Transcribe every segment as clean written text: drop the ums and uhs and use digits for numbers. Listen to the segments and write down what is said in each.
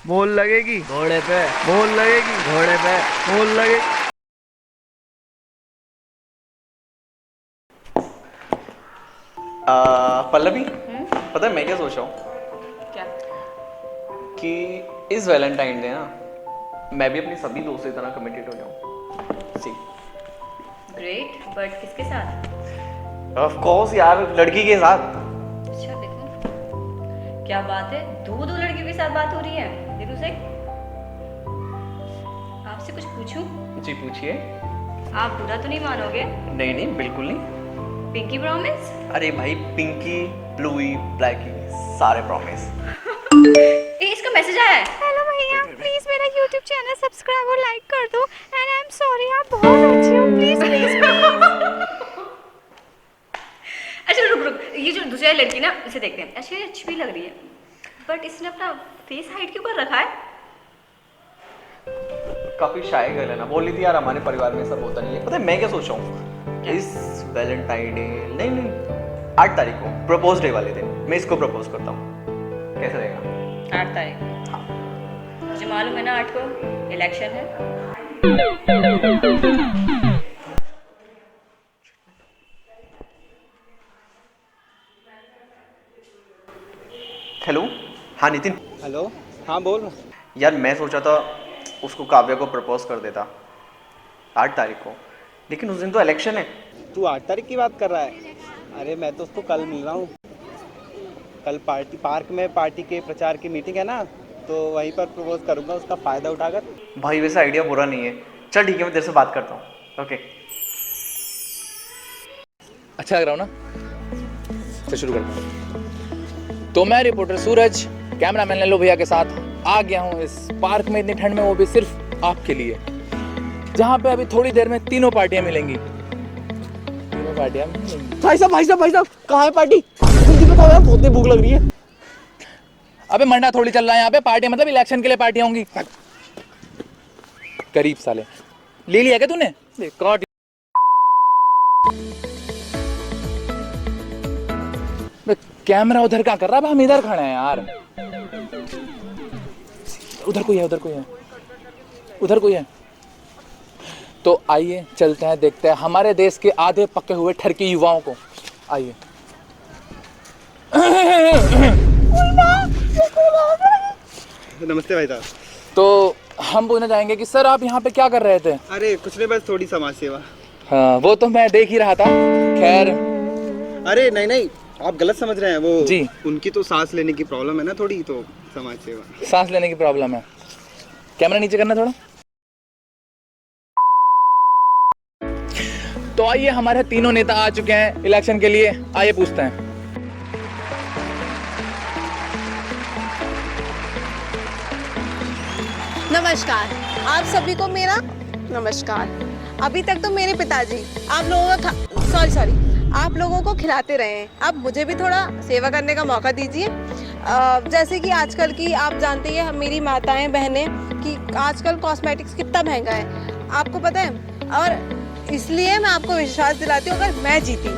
मोल लगेगी घोड़े पे। मोल लगेगी घोड़े पे। मोल लगेगी। पल्लवी, पता है मैं क्या सोच रहा हूँ क्या? कि इस वैलेंटाइन डे ना मैं भी अपनी सभी दोस्तों की तरह कमिटेड हो जाऊँ। सी ग्रेट, बट किसके साथ? ऑफ कोर्स यार, लड़की के साथ। अच्छा देखो, क्या बात है, दो दो लड़कियों के साथ बात हो रही है। देखो सही, आपसे कुछ पूछूं? जी पूछिए। आप बुरा तो नहीं मानोगे? नहीं नहीं, बिल्कुल नहीं। Pinky promise? अरे भाई, पिंकी, ब्लूई, ब्लैकी, सारे प्रॉमिस। ए, इसका मैसेज आया है। हेलो भैया, प्लीज मेरा YouTube चैनल सब्सक्राइब और लाइक कर दो। एंड आई एम सॉरी, आप बहुत अच्छे हो, प्लीज प्लीज प्लीज। अच्छा रुक रुक, ये जो दूसरी वाली लड़की ना, इसे देखते हैं। अच्छा ये अच्छी भी लग रही है, बट इसने अपना फेस हाइट क्यों कर रखा है? काफी शाय गर्ल है ना, बोल रही थी यार हमारे परिवार में सब होता नहीं है। पता है मैं क्या सोच रहा हूँ, इस वैलेंटाइन डे, नहीं नहीं, 8 तारीख को प्रपोज डे वाले दिन मैं इसको प्रपोज करता हूँ। कैसा रहेगा? 8 तारीख? हाँ। मुझे मालूम है ना, 8 को इलेक्शन है। हेलो, हाँ नितिन। हेलो, हाँ बोल। यार मैं सोचा था उसको काव्या को प्रपोज कर देता 8 तारीख को, लेकिन उस दिन तो इलेक्शन है। तू 8 तारीख की बात कर रहा है? अरे मैं तो उसको कल मिल रहा हूँ। कल पार्क में पार्टी के प्रचार की मीटिंग है ना, तो वहीं पर प्रपोज करूँगा उसका फ़ायदा उठाकर। भाई वैसे आइडिया बुरा नहीं है। चल ठीक है, मैं तेरे से बात करता हूँ। ओके। अच्छा लग रहा हूँ ना? तो शुरू करता हूँ। तो मैं रिपोर्टर सूरज कैमरामैन लल्लू भैया के साथ आ गया हूँ इस पार्क में इतनी ठंड में, वो भी सिर्फ आपके लिए, जहाँ पे अभी थोड़ी देर में तीनों पार्टियां मिलेंगी। तीनों पार्टियां मिलेंगी। भाई साहब कहाँ है पार्टी? जल्दी बताओ यार, बहुत भूख लग रही है। अबे मंडा थोड़ी चल रहा है यहाँ पे, पार्टी मतलब इलेक्शन के लिए पार्टियां होंगी। करीब साले ले लिया क्या तूने? काट। कैमरा उधर क्या कर रहा है? हम इधर खड़े हैं यार। उधर कोई है, उधर कोई है, उधर कोई है। तो आइए चलते हैं, देखते हैं हमारे देश के आधे पके हुए ठरकी युवाओं को। आइए। नमस्ते भाई साहब। तो हम पूछना चाहेंगे कि सर आप यहाँ पे क्या कर रहे थे? अरे कुछ नहीं, बस थोड़ी समाज सेवा। हाँ वो तो मैं देख ही रहा था। खैर। अरे नहीं नहीं, आप गलत समझ रहे हैं। वो जी, उनकी तो सांस लेने की प्रॉब्लम है ना थोड़ी, तो समाज सेवा। सांस लेने की प्रॉब्लम है। कैमरा नीचे करना थोड़ा। तो आइए, हमारे तीनों नेता आ चुके हैं इलेक्शन के लिए। आइए पूछते हैं। नमस्कार, आप सभी को मेरा नमस्कार। अभी तक तो मेरे पिताजी आप लोगों का आप लोगों को खिलाते रहे हैं। अब मुझे भी थोड़ा सेवा करने का मौका दीजिए। जैसे कि आजकल की आप जानते हैं, मेरी माताएं बहनें, कि आजकल कॉस्मेटिक्स कितना महंगा है, आपको पता है। और इसलिए मैं आपको विश्वास दिलाती हूँ, अगर मैं जीती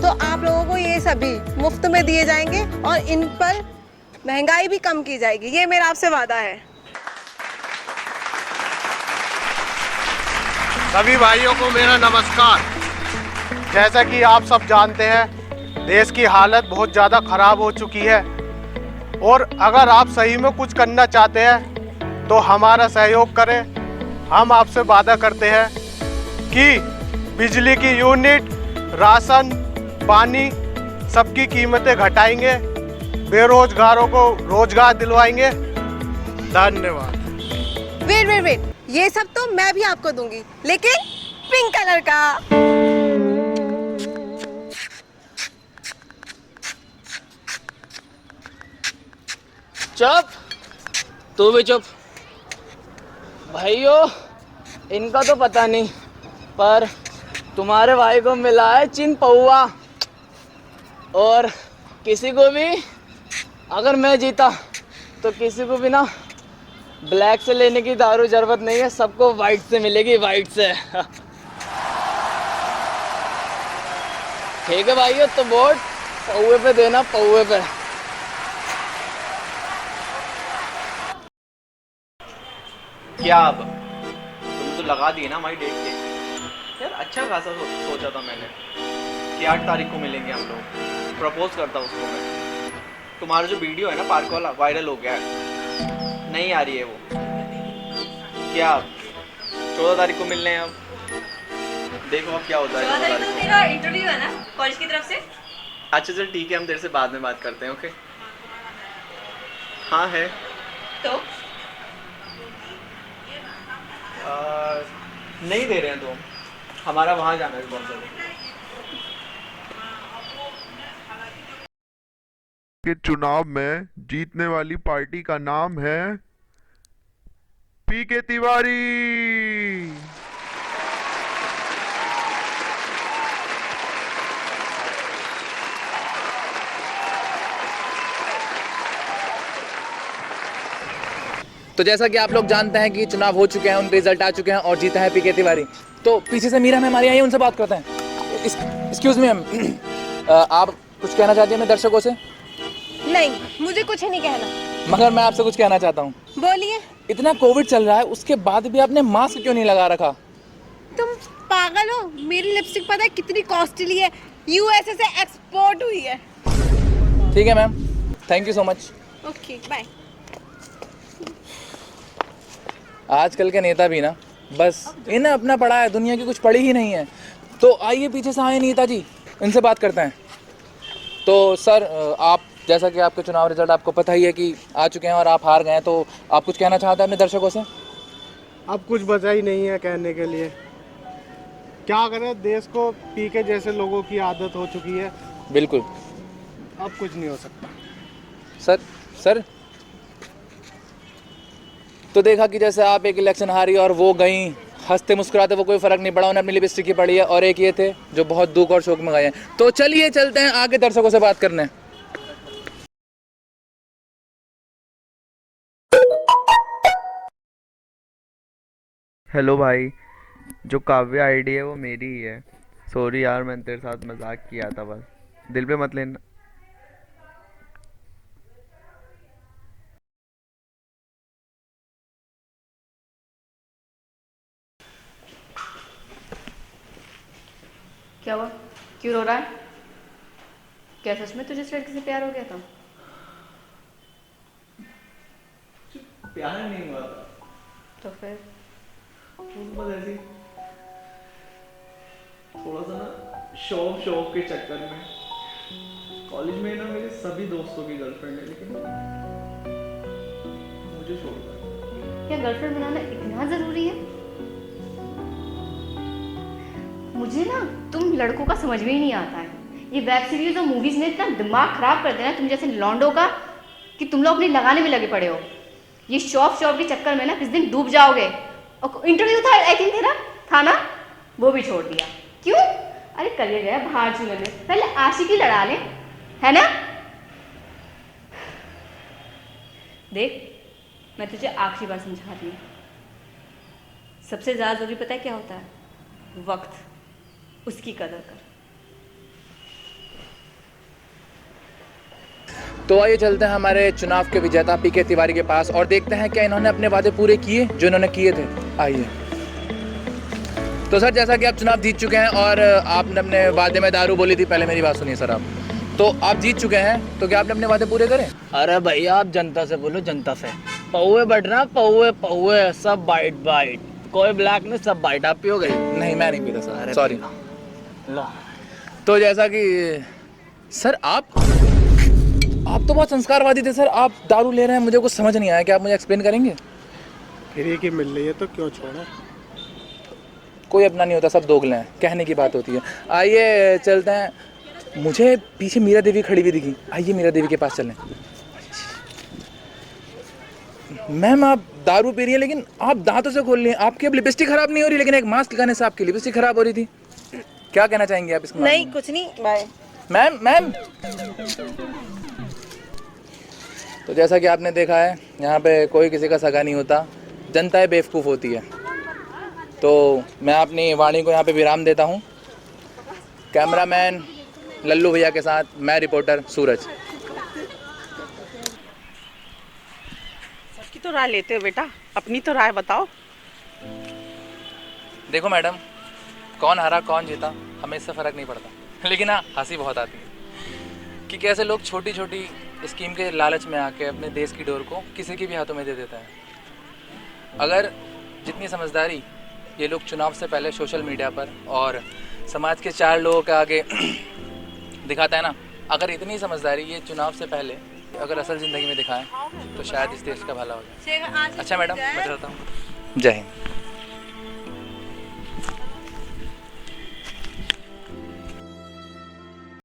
तो आप लोगों को ये सभी मुफ्त में दिए जाएंगे और इन पर महंगाई भी कम की जाएगी। ये मेरा आपसे वादा है। सभी भाइयों को मेरा नमस्कार। जैसा कि आप सब जानते हैं, देश की हालत बहुत ज़्यादा ख़राब हो चुकी है, और अगर आप सही में कुछ करना चाहते हैं तो हमारा सहयोग करें। हम आपसे वादा करते हैं कि बिजली की यूनिट, राशन, पानी, सबकी कीमतें घटाएंगे, बेरोजगारों को रोजगार दिलवाएंगे। धन्यवाद। वेट, ये सब तो मैं भी आपको दूंगी, लेकिन पिंक कलर का। चुप, तू भी चुप। भाइयों, इनका तो पता नहीं, पर तुम्हारे भाई को मिला है चिन पौवा। और किसी को भी, अगर मैं जीता तो किसी को भी ना ब्लैक से लेने की दारू जरूरत नहीं है, सबको वाइट से मिलेगी, वाइट से। ठीक है भाइयों, तो वोट पौवे पे देना, पौवे पे। क्या अब तुम तो लगा दिए ना हमारी डेट के यार। अच्छा खासा सोचा था मैंने कि 8 तारीख को मिलेंगे हम लोग। प्रपोज करता उसको मैं। तुम्हारा जो वीडियो है ना पार्क वाला वायरल हो गया है, नहीं आ रही है वो। क्या अब 14 तारीख को मिलने हैं अब। देखो अब क्या होता है। 14 तारीख को तेरा इंटरव्यू है ना कॉलेज की तरफ से? अच्छा चल ठीक है, हम तेरे से बाद में बात करते हैं। ओके हाँ है तो नहीं दे रहे हैं तो हमारा वहाँ जाना है बहुत जरूरी। के चुनाव में जीतने वाली पार्टी का नाम है पीके तिवारी। तो जैसा कि आप लोग जानते हैं कि चुनाव हो चुके हैं, उनके रिजल्ट आ चुके हैं और जीता है पीके तिवारी। तो पीछे से मीरा मैम हमारी आई है, उनसे बात करते हैं। एक्सक्यूज मी मैम, आप कुछ कहना चाहती हैं मेरे दर्शकों से? नहीं, मुझे कुछ नहीं कहना। मगर मैं आपसे कुछ कहना चाहता हूँ। बोलिए। इतना कोविड चल रहा है, उसके बाद भी आपने मास्क क्यों नहीं लगा रखा? तुम पागल हो? मेरी लिपस्टिक पता है कितनी कॉस्टली है, यूएसए से एक्सपोर्ट हुई है। ठीक है ma'am, thank you so much. Okay bye. आजकल के नेता भी ना बस इन्हें अपना पढ़ा है, दुनिया की कुछ पढ़ी ही नहीं है। तो आइए पीछे से आए नेताजी, इनसे बात करते हैं। तो सर, आप जैसा कि आपके चुनाव रिजल्ट आपको पता ही है कि आ चुके हैं और आप हार गए हैं, तो आप कुछ कहना चाहते हैं अपने दर्शकों से? अब कुछ बचा ही नहीं है कहने के लिए। क्या करें, देश को पीके जैसे लोगों की आदत हो चुकी है। बिल्कुल, अब कुछ नहीं हो सकता। सर तो देखा कि जैसे आप एक इलेक्शन हारी और वो गई हंसते मुस्कुराते, वो कोई फ़र्क नहीं पड़ा, उन्हें अपनी लिपस्टिक की पड़ी है। और एक ये थे जो बहुत दुख और शोक में गए हैं। तो चलिए चलते हैं आगे दर्शकों से बात करने। हेलो भाई, जो काव्या आईडी है वो मेरी ही है। सॉरी यार, मैंने तेरे साथ मजाक किया था, बस दिल पे मत लेना। क्या हुआ? क्यों रो रहा है? क्या सच में तुझे इस लड़की से प्यार हो गया था? प्यार नहीं हुआ था तो फिर बस ऐसे थोड़ा सा ना शौक के चक्कर में। कॉलेज में ना मेरे सभी दोस्तों की गर्लफ्रेंड है, लेकिन मुझे छोड़कर। क्या गर्लफ्रेंड बनाना इतना जरूरी है? मुझे ना तुम लड़कों का समझ में ही नहीं आता है। ये वेब सीरीज और मूवीज ने इतना दिमाग खराब कर देना तुम जैसे लौंडों का कि तुम लोग अपनी लगाने में लगे पड़े हो। ये शॉप के चक्कर में ना किस दिन डूब जाओगे। और इंटरव्यू था आई थिंक तेरा था ना, वो भी छोड़ दिया। क्यों? अरे कल ये गया बाहर चूल्हे में, पहले आशिकी लड़ा ले, है ना? देख, मैं तुझे आखिरी बार समझा रही हूँ, सबसे ज़्यादा जरूरी पता है क्या होता है? वक्त। उसकी कदर कर। तो आइए चलते हैं हमारे चुनाव के विजेता पीके तिवारी के पास और देखते हैं क्या इन्होंने अपने वादे पूरे किए जो इन्होंने किए थे। आइए। तो सर, जैसा कि आप चुनाव जीत चुके हैं और आपने अपने वादे में दारू बोली थी, पहले मेरी बात सुनिए सर। आप तो आप जीत चुके हैं, तो क्या आपने अपने वादे पूरे करे? अरे भैया, आप जनता से बोलो, जनता से। पौवे बढ़ना, पौवे पौवे सब बाइट बाइट, कोई ब्लैक नहीं, सब बाइट। आप पियोगे? नहीं, मैं नहीं पीता सर, सॉरी। लो। तो जैसा कि सर आप तो बहुत संस्कारवादी थे सर, आप दारू ले रहे हैं, मुझे कुछ समझ नहीं आया। क्या आप मुझे एक्सप्लेन करेंगे? फिर ये की मिल रही है तो क्यों छोड़ा? कोई अपना नहीं होता, सब दोगले हैं, कहने की बात होती है। आइए चलते हैं। मुझे पीछे मीरा देवी खड़ी हुई दिखी, आइए मीरा देवी के पास चलें। मैम, आप दारू पी रही हैं लेकिन आप दांतों से खोल रही हैं। आपकी अब लिपस्टिक खराब नहीं हो रही, लेकिन एक मास्क लगाने से आपकी लिपस्टिक खराब हो रही थी। क्या कहना चाहेंगे आप इसमें? नहीं, कुछ नहीं, बाय। मैम तो जैसा कि आपने देखा है, यहाँ पे कोई किसी का सगा नहीं होता, जनता बेवकूफ़ होती है। तो मैं अपनी वाणी को यहाँ पे विराम देता हूँ। कैमरामैन लल्लू भैया के साथ मैं रिपोर्टर सूरज। सच की तो तो राय लेते हो बेटा, अपनी तो राय बताओ। देखो मैडम, कौन हारा कौन जीता हमें इससे फ़र्क नहीं पड़ता, लेकिन हाँ हंसी बहुत आती है कि कैसे लोग छोटी छोटी स्कीम के लालच में आके अपने देश की डोर को किसी के भी हाथों में दे देते हैं। अगर जितनी समझदारी ये लोग चुनाव से पहले सोशल मीडिया पर और समाज के 4 लोगों के आगे दिखाता है ना, अगर इतनी समझदारी ये चुनाव से पहले अगर असल ज़िंदगी में दिखाएं तो शायद इस देश का भला हो जाए। अच्छा मैडम, मैं चलता हूँ। जय हिंद।